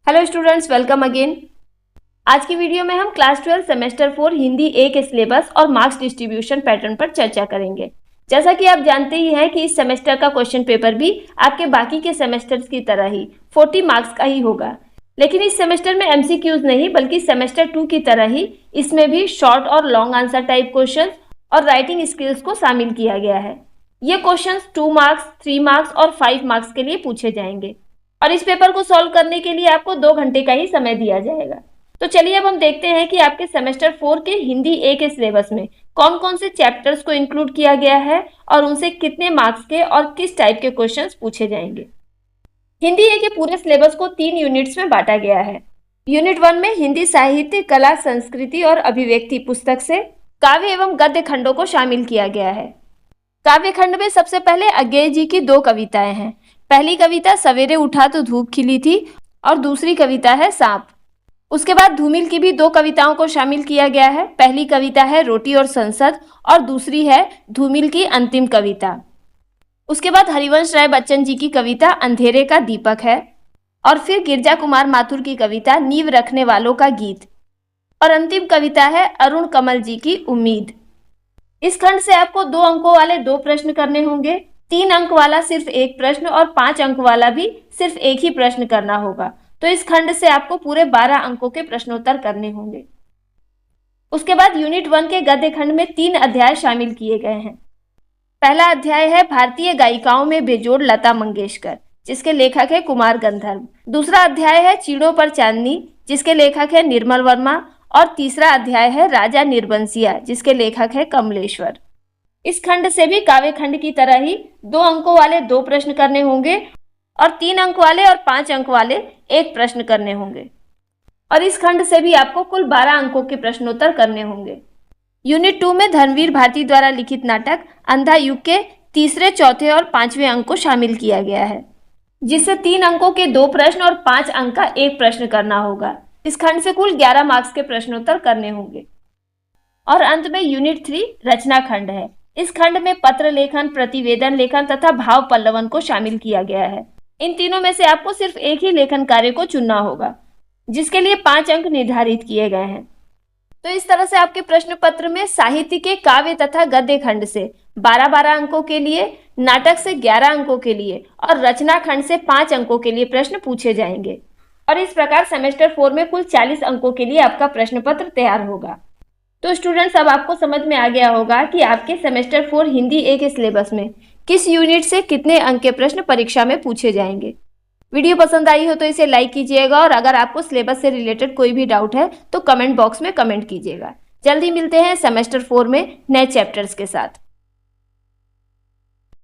Hello students, welcome again. आज की video में हम क्लास 12 सेमेस्टर 4 हिंदी ए के सिलेबस और मार्क्स डिस्ट्रीब्यूशन पैटर्न पर चर्चा करेंगे। जैसा कि आप जानते ही हैं कि इस सेमेस्टर का क्वेश्चन पेपर भी आपके बाकी के सेमेस्टर्स की तरह ही 40 मार्क्स का ही होगा, लेकिन इस सेमेस्टर में एमसीक्यूज नहीं बल्कि सेमेस्टर 2 की तरह ही इसमें भी शॉर्ट और लॉन्ग आंसर टाइप क्वेश्चन और राइटिंग स्किल्स को शामिल किया गया है। ये क्वेश्चन 2 मार्क्स, 3 मार्क्स और 5 मार्क्स के लिए पूछे जाएंगे और इस पेपर को सॉल्व करने के लिए आपको 2 घंटे का ही समय दिया जाएगा। तो चलिए अब हम देखते हैं कि आपके सेमेस्टर 4 के हिंदी ए के सिलेबस में कौन कौन से चैप्टर्स को इंक्लूड किया गया है और उनसे कितने मार्क्स के और किस टाइप के क्वेश्चंस पूछे जाएंगे। हिंदी ए के पूरे सिलेबस को 3 यूनिट्स में बांटा गया है। यूनिट 1 में हिंदी साहित्य, कला, संस्कृति और अभिव्यक्ति पुस्तक से काव्य एवं गद्य खंडों को शामिल किया गया है। काव्य खंड में सबसे पहले अज्ञेय जी की 2 कविताएं हैं। पहली कविता सवेरे उठा तो धूप खिली थी और दूसरी कविता है सांप। उसके बाद धूमिल की भी 2 कविताओं को शामिल किया गया है। पहली कविता है रोटी और संसद और दूसरी है धूमिल की अंतिम कविता। उसके बाद हरिवंश राय बच्चन जी की कविता अंधेरे का दीपक है और फिर गिरजा कुमार माथुर की कविता नींव रखने वालों का गीत और अंतिम कविता है अरुण कमल जी की उम्मीद। इस खंड से आपको 2 अंकों वाले 2 प्रश्न करने होंगे, 3 अंक वाला सिर्फ 1 प्रश्न और 5 अंक वाला भी सिर्फ 1 ही प्रश्न करना होगा। तो इस खंड से आपको पूरे 12 अंकों के प्रश्नोत्तर करने होंगे। उसके बाद यूनिट 1 के गद्य खंड में 3 अध्याय शामिल किए गए हैं। पहला अध्याय है भारतीय गायिकाओं में बेजोड़ लता मंगेशकर, जिसके लेखक है कुमार गंधर्व। दूसरा अध्याय है चीड़ों पर चांदनी, जिसके लेखक है निर्मल वर्मा और तीसरा अध्याय है राजा निर्बंसिया, जिसके लेखक है कमलेश्वर। इस खंड से भी काव्य खंड की तरह ही 2 अंकों वाले 2 प्रश्न करने होंगे और 3 अंक वाले और 5 अंक वाले 1 प्रश्न करने होंगे और इस खंड से भी आपको कुल 12 अंकों के प्रश्नोत्तर करने होंगे। यूनिट 2 में धर्मवीर भारती द्वारा लिखित नाटक अंधा युग के तीसरे, चौथे और 5वें अंक को शामिल किया गया है, जिससे 3 अंकों के 2 प्रश्न और 5 अंक का 1 प्रश्न करना होगा। इस खंड से कुल 11 मार्क्स के प्रश्नोत्तर करने होंगे। और अंत में यूनिट 3 रचना खंड है। इस खंड में पत्र लेखन, प्रतिवेदन लेखन तथा भाव पल्लवन को शामिल किया गया है। इन तीनों में से आपको सिर्फ एक ही लेखन कार्य को चुनना होगा, जिसके लिए 5 अंक निर्धारित किए गए हैं। तो इस तरह से आपके प्रश्न पत्र में साहित्य के काव्य तथा गद्य खंड से 12-12 अंकों के लिए, नाटक से 11 अंकों के लिए और रचना खंड से 5 अंकों के लिए प्रश्न पूछे जाएंगे और इस प्रकार सेमेस्टर 4 में कुल 40 अंकों के लिए आपका प्रश्न पत्र तैयार होगा। तो स्टूडेंट्स, अब आपको समझ में आ गया होगा कि आपके सेमेस्टर 4 हिंदी ए के सिलेबस में किस यूनिट से कितने अंक के प्रश्न परीक्षा में पूछे जाएंगे। वीडियो पसंद आई हो तो इसे लाइक कीजिएगा और अगर आपको सिलेबस से रिलेटेड कोई भी डाउट है तो कमेंट बॉक्स में कमेंट कीजिएगा। जल्दी मिलते हैं सेमेस्टर 4 में नए चैप्टर्स के साथ।